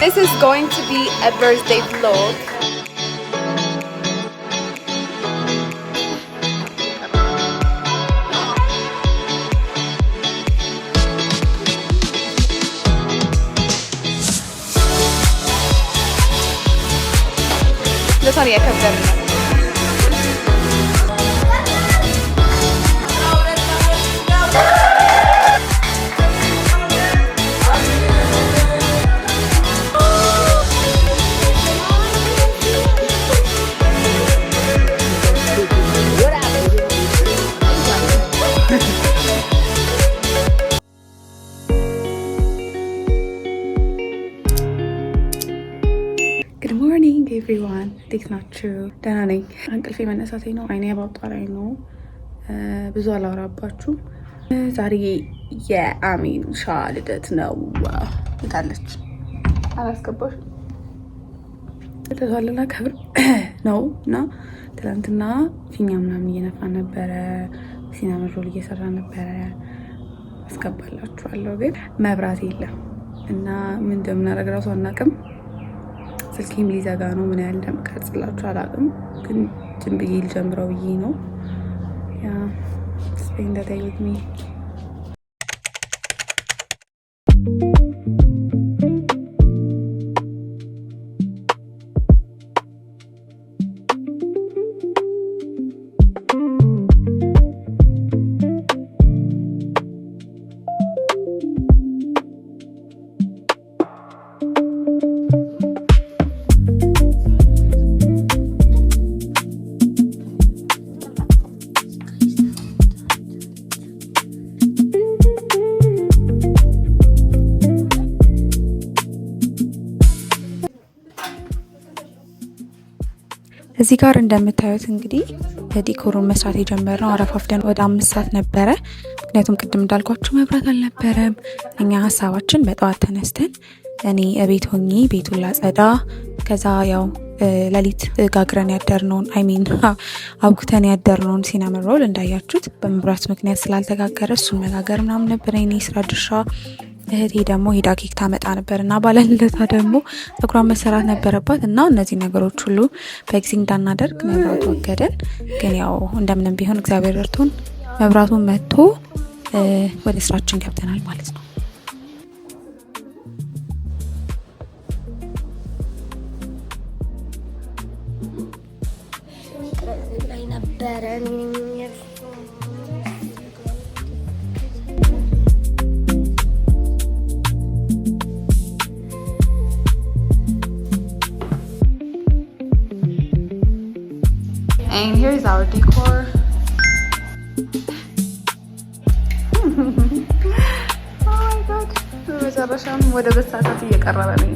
this is going to be a birthday vlog. ለታሪያ ከበረ ኤቭሪዋን እንዴት ናችሁ? ደህና ነኝ። እንቅልፌ መነሳቴ ነው። አይኔ አባጣ ላይ ነው። ብዙ አላወራባችሁ። ዛሬ የአሚንሻ ልደት ነው። እንታለች አላስገባሽ ልደቷልና ከብር ነው እና ትናንትና ፊኛ ምናምን እየነፋ ነበረ። ሲናመር ሮል እየሰራ ነበረ። አስገባላችኋለሁ ግን መብራት የለም እና ምን እንደምናደርግ እራሱ አናውቅም። ስልኬም ሊዘጋ ነው። ምን ያህል እንደምቀርጽላችሁ አላውቅም፣ ግን ዝም ብዬ ልጀምረው ብዬ ነው። ያ ስፔን ዳይ ዊዝ ሚ እዚህ ጋር እንደምታዩት እንግዲህ ዲኮሩን መስራት የጀመርነው አረፋፍደን ወደ 5 ሰዓት ነበረ። ምክንያቱም ቅድም እንዳልኳችሁ መብራት አልነበረም። እኛ ሀሳባችን በጠዋት ተነስተን እኔ እቤት ሆኜ ቤቱን ላጸዳ፣ ከዛ ያው ለሊት ጋግረን ያደርነውን አብኩተን ያደርነውን ሲናመን ሮል እንዳያችሁት በመብራት ምክንያት ስላልተጋገረ እሱን መጋገር ምናምን ነበረ የኔ ስራ ድርሻ። እህቴ ደግሞ ሄዳ ኬክ ታመጣ ነበር እና ባለልደታ ደግሞ ፀጉሯን መሰራት ነበረባት እና እነዚህ ነገሮች ሁሉ በጊዜ እንዳናደርግ መብራቱ ወገደን። ግን ያው እንደምንም ቢሆን እግዚአብሔር ረድቶን መብራቱን መጥቶ ወደ ስራችን ገብተናል ማለት ነው። And here's our decor. Oh my god. በመጨረሻም ወደ በሳሳት እየቀረበ ነው።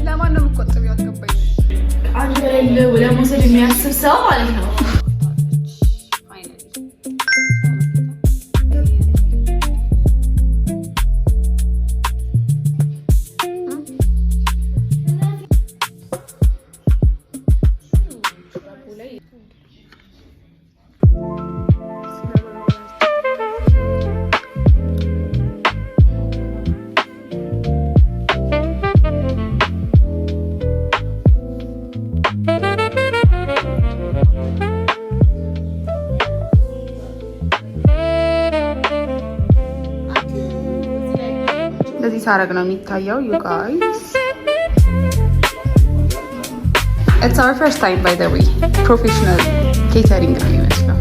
ለማን ነው የምትቆጥቢው? አትገባኝ። አንድ ላይ ለመውሰድ የሚያስብ ሰው ማለት ነው። ሳረግ ነው የሚታየው you guys. It's our first time by the way. Professional catering ነው የሚመስለው።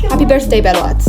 Happy birthday በሏት።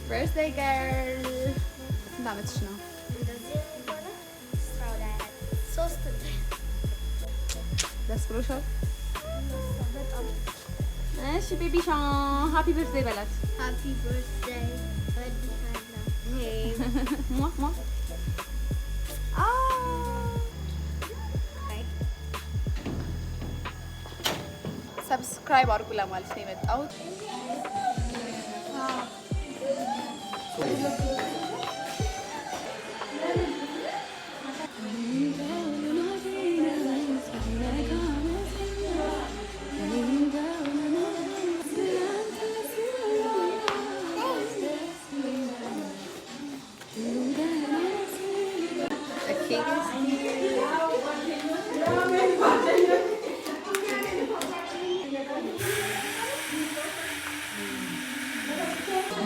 Birthday girl. ስንት ዓመትሽ ነው? ደስ ብሎሻል? እሺ ቤቢሻ ሃፒ በርዝዴይ በላት። ሃፒ በርዝዴይ ሰብስክራይብ አድርጉ ለማለት ነው የመጣሁት።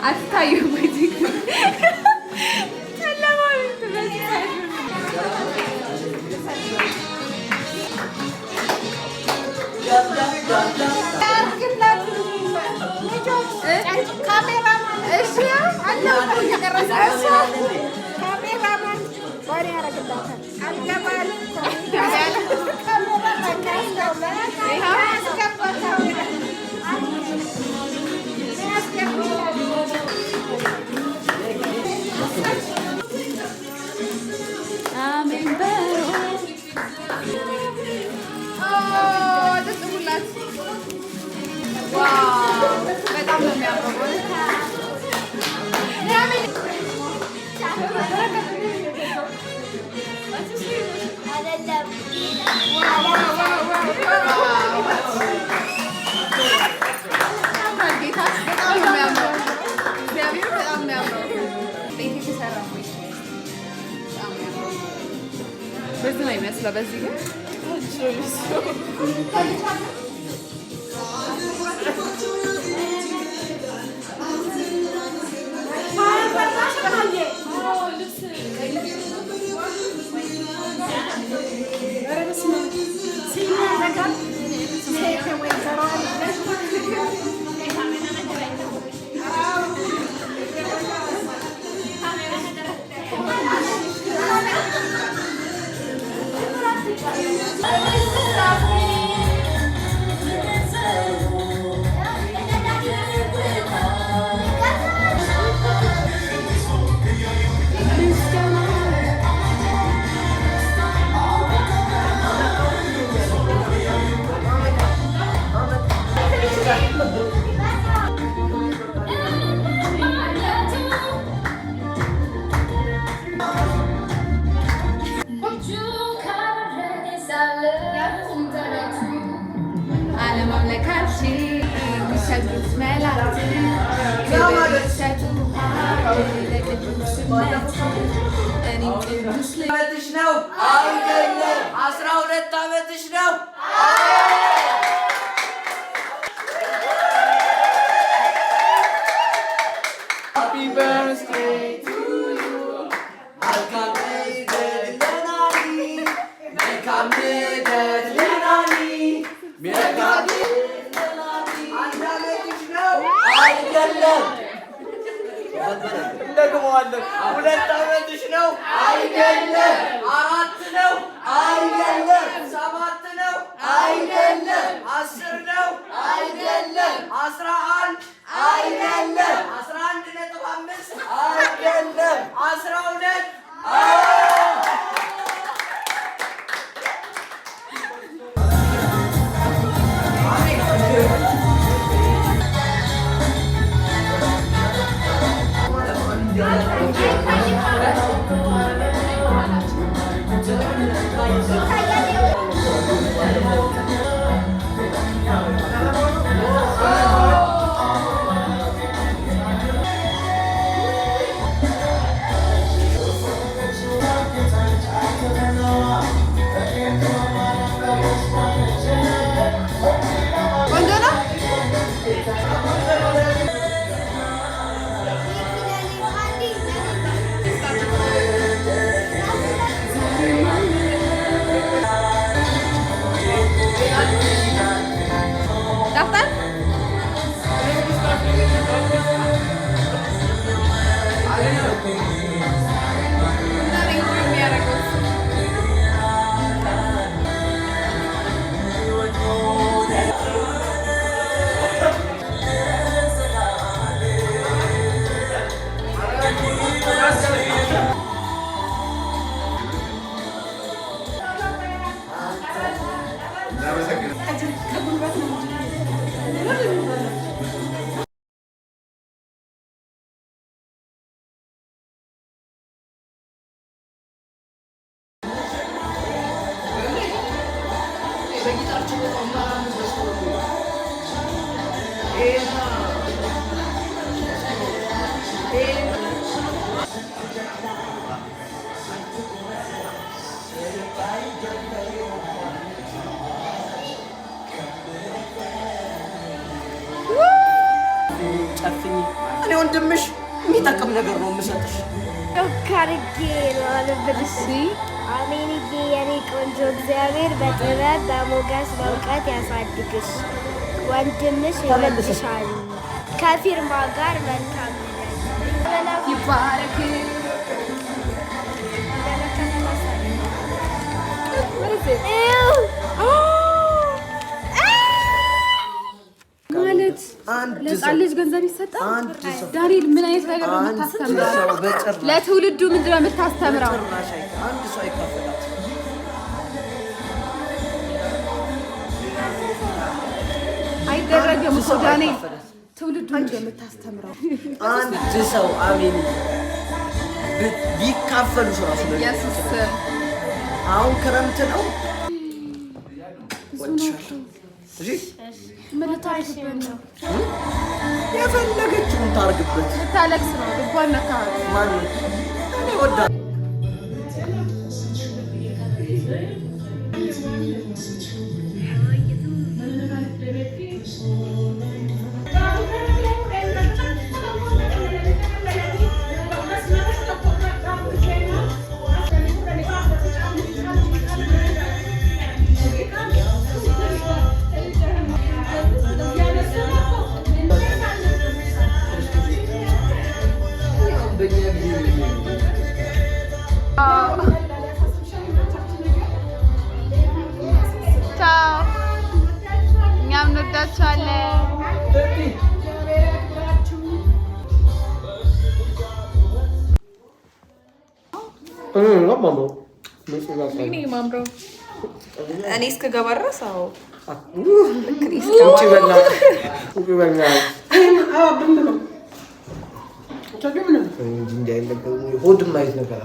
አትታዩም በዚህ በጣም ነው የሚያምረው። በዚህ ነው የሚመስለው። በዚህ ግን ዓመትሽ ነው አይደለም? 12 ዓመትሽ ነው። Happy birthday to you. መልካም ልደት ለናኒ፣ መልካም ልደት ለናኒ፣ መልካም ልደት ለናኒ። 1 ዓመትሽ ነው አይደለም? እንደግመዋለን። 2 ዓመትሽ ነው አይደለም? 4 ነው አይደለም? 7 ነው አይደለም? 10 ነው አይደለም? 11 አይደለም? 11.5 አይደለም? 12 ይታያል። እኔ ወንድምሽ የሚጠቅም ነገር ነው የምሰጥሽ። ካርጌ ነው አለብልሽ። አሜንዬ የኔ ቆንጆ እግዚአብሔር በጥበብ በሞገስ በእውቀት ያሳድግሽ። ወንድምሽ ይወድሻል። ከፊርማ ጋር መልካም ይባረክ። ማለት ለሕፃን ልጅ ገንዘብ ይሰጣል። ዳንኤል ምን አይነት ነገር ነው የምታስተምረው? ለትውልዱ ምንድን ነው የምታስተምረው? አንድ ሰው አይካፈላት። አይደረግም እኮ ዳንኤል፣ ትውልዱ ምንድን ነው የምታስተምረው? አንድ ሰው አሜን ቢካፈሉሽ እራሱ ኢየሱስ አሁን ክረምት ነው። የፈለገችውን ታርግበት። ልታለቅስ ነው። ልቧን ነካ። ማነው እኔ ወዳ እኛም እንወዳችኋለን። እኔ እስክገባ ድረስ ሆድ ማየት ነገር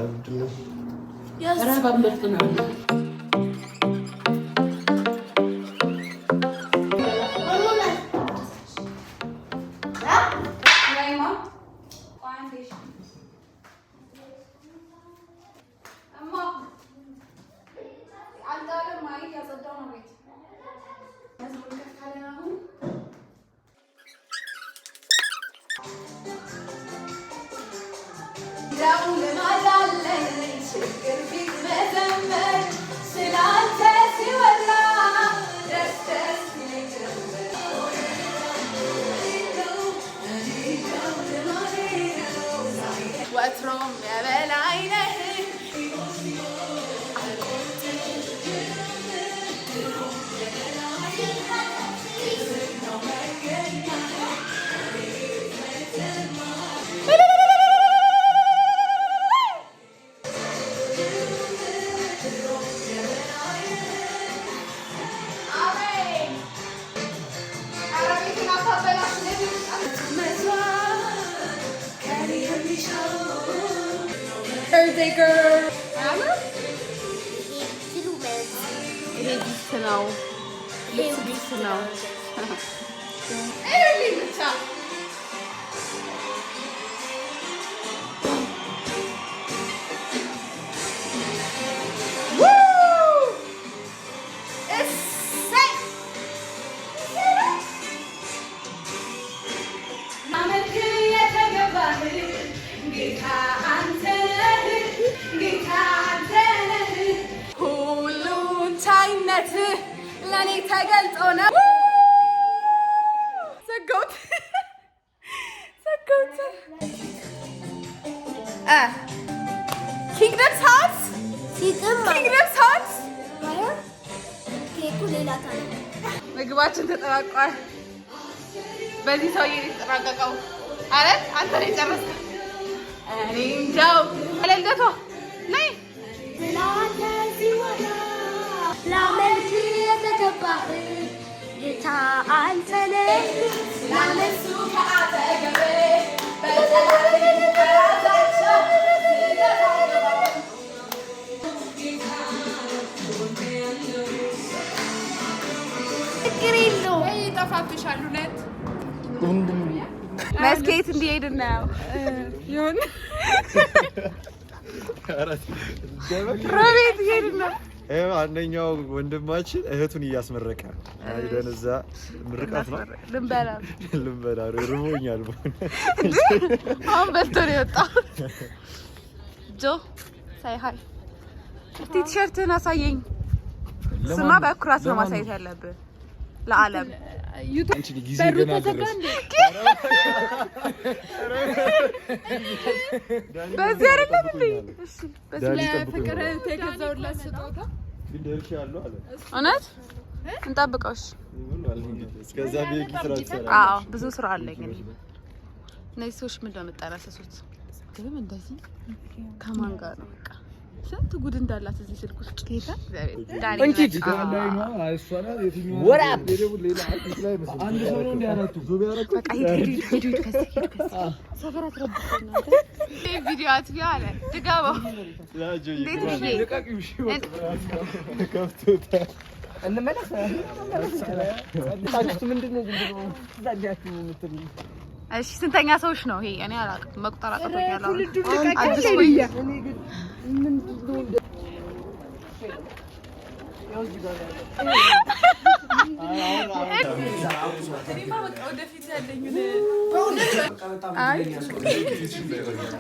ወትሮም የበላይ ነህ ነው ልብስ ነው ብቻ ለኔ ተገልጦ ነው። ዘጋሁት ኪንግደም ሃውስ ምግባችን ተጠናቋል። በዚህ ሰውዬ የተጠናቀቀው አረ አንተ ነው የጨረስከው። እኔ እንጃው ለልደቷ ነይ የሚገባህ ጌታ አንተ ነህ ላነሱ ከአጠገቤ ይጠፋብሻል እውነት መስኬት እንዲሄድ ነው ይሁን ሮቤት ይሄድ ነው አንደኛው ወንድማችን እህቱን እያስመረቀ አይደን እዛ ምርቃት ነው ልንበላ ርቦኛል አሁን በልቶ ነው የወጣው ጆ ሳይ ሃይ እስቲ ቲሸርትህን አሳየኝ ስማ በኩራት ነው ማሳየት ያለብህ ለዓለም አንቺ ጊዜ ገና ደረስ በዚህ አይደለም እንዴ እሺ በዚህ ፍቅር ተከዘውላት ስጦታ ግን ደርሽ ያለው አለ እውነት እንጠብቀውሽ እስከዛ ቢግ ስራ ትሰራ አዎ ብዙ ስራ አለኝ እነዚህ ሰዎች ምንድነው መጣራሰሱት ግን እንደዚህ ከማን ጋር ነው በቃ ስንት ጉድ እንዳላት እዚህ ስልክ ውስጥ ጌታ ዳኒ እንጂ ዲጋላ ነው አይሷና የትኛው ወራብ ሌላ ላይ መስሎ አንድ ሰው ነው እንዲያራቱ ዞብ ያረኩ በቃ ሂድ ከዚህ ሰፈራ ትረብሽና ቪዲዮ አትቪ አለ ድጋባው እንዴት ነው ለቃቂውሽ ከፍቶታ እንመለስ ታዲያ ምንድነው ዛዲያችሁ ምትል እሺ ስንተኛ ሰዎች ነው ይሄ እኔ አላውቅም መቁጠር አጥቶኛል አዲስ ወይ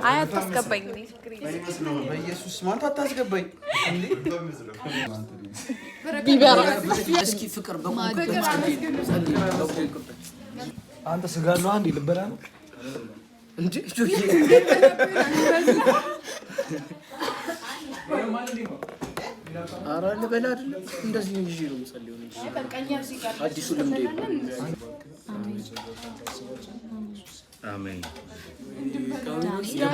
አይ አታስገባኝ በኢየሱስ ማንተ አታስገባኝ እንዴ ቢበራ እስኪ ፍቅር አንተ ስጋ ነው አንዴ ልበላ ነው እንዴ ኧረ ልበላ አይደለም እንደዚህ ነው ይዤ ነው የምጸልየው እንጂ አዲሱ ልምዴ አሜን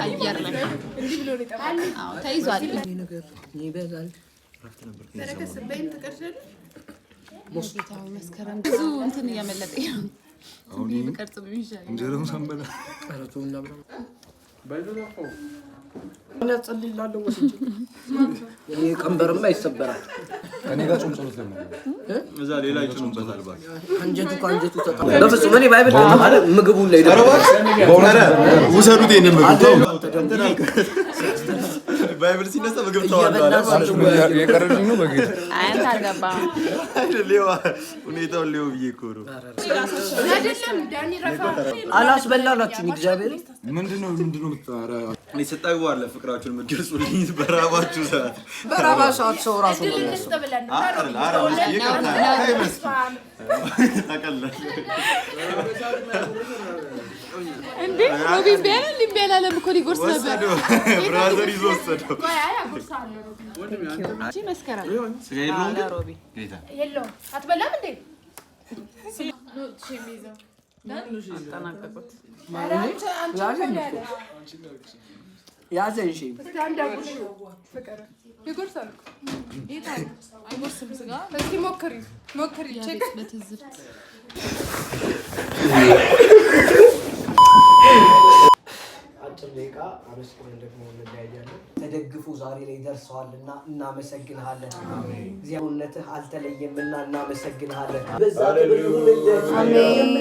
አየር ላይ እንዲህ ብሎ ነው ተባለ አዎ ተይዟል ነገር ይበዛል ተረከስ በእንት ተቀርጀለ ሞስኪታው መስከረም ብዙ እንትን እያመለጠኝ ነው አሁን ይቀርጽ ቢይሻል እንጀራውን ሰንበላ ቀረቱና ባይዶላፎ እኔ ጸልይላለሁ ወስጄ እኔ ቀንበርማ ይሰበራል ከኔ ጋር ጾም ጸሎት ለምን እዛ ሌላ ይጭኑበታል ባክ አንጀቱ ካንጀቱ ተጣጣ በፍጹም እኔ ባይብል ማለት ምግቡን ላይ ደረባ ውሰዱት የኔን ምግብ ባይብል ሲነሳ ምግብ ተዋልቷል የቀረልኝ ነው በጌታ አንተ አገባ ሌዋ ሁኔታው ሌው ይኮሩ አይደለም ዳኒ ረፋ አላስበላላችሁኝ እግዚአብሔር ምንድነው ምትጣራ እኔ ሰጣው አለ ፍቅራችሁን መገርጹልኝ በራባችሁ ሰዓት በራባ ሰዓት ሰው ራሱ ነው እንዴ ሮቢ ቢያላ ለምኮ ሊጎርስ ነበር ብራዘር ይዞሰደው አይ አጎርሳለሁ እንጂ መስከረም ስለዚህ ሮቢ ጌታ የለው አትበላም እንዴ ነው ቺሚዞ አጠናቀቁት ያዘንሽ ታንዳጉሽ ፍቅር ይጎርሳል ይታ አይጎርስም ስጋ እስኪ ሞክሪ ቼክ በትዝብት አጭር ደቂቃ አመስግነን ደግሞ እንለያያለን። ተደግፉ ዛሬ ላይ ደርሰዋልና እናመሰግንሃለን። እግዚአብሔርነትህ አልተለየምና እናመሰግንሃለን። በዛ ክብር ይሁንልህ። አሜን።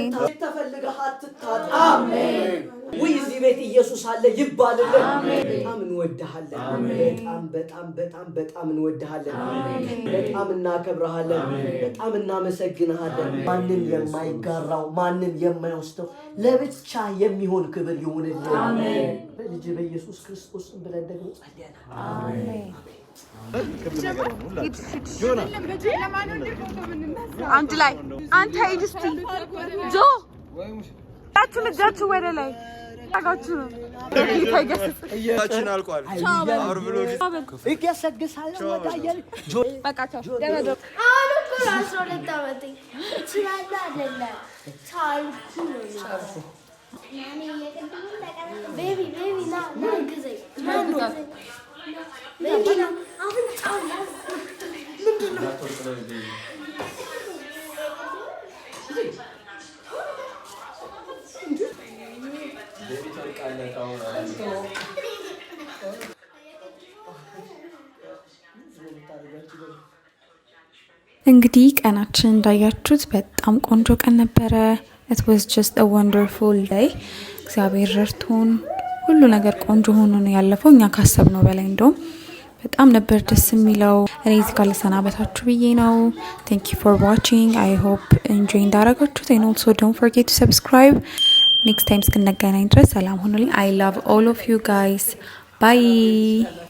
ተፈልገህ አትታጣ። አሜን። ወይ እዚህ ቤት ኢየሱስ አለ ይባልልን። በጣም እንወድሃለን። በጣም እንወድሃለን። በጣም እናከብርሃለን። በጣም እናመሰግንሃለን። ማንም የማይጋራው ማንም የማይወስደው ለብቻ የሚሆን ክብር ይሁንልህ። አሜን። በልጅ በኢየሱስ ክርስቶስ ብለን ደግሞ ጸልየናል። አሜን። አንድ ላይ አንተ ኢድስቲ ጆ እጃችሁ ወደ ላይ ታጋችሁ ነው እያችን አልቋል አርብሎ ይገሰግሳል ወዳየል በቃ ቻው ደረዶ አሁን ራስ ወለታ ወጥ ይችላል አይደለም ታልኩ ነው ያኔ የቀደሙ ተቀረ ቤቢ ና ግዜ ቤቢ ና አሁን ጫው ምንድነው እንግዲህ ቀናችን እንዳያችሁት በጣም ቆንጆ ቀን ነበረ። it was just a wonderful day። እግዚአብሔር ረድቶን ሁሉ ነገር ቆንጆ ሆኖ ነው ያለፈው። እኛ ካሰብነው በላይ እንደውም በጣም ነበር ደስ የሚለው። እኔ እዚህ ጋር ልሰናበታችሁ ብዬ ነው። thank you for watching. I hope enjoy እንዳረጋችሁት and also don't forget to subscribe. next time እስክንገናኝ ድረስ ሰላም ሁኑልኝ። I love all of you guys. Bye.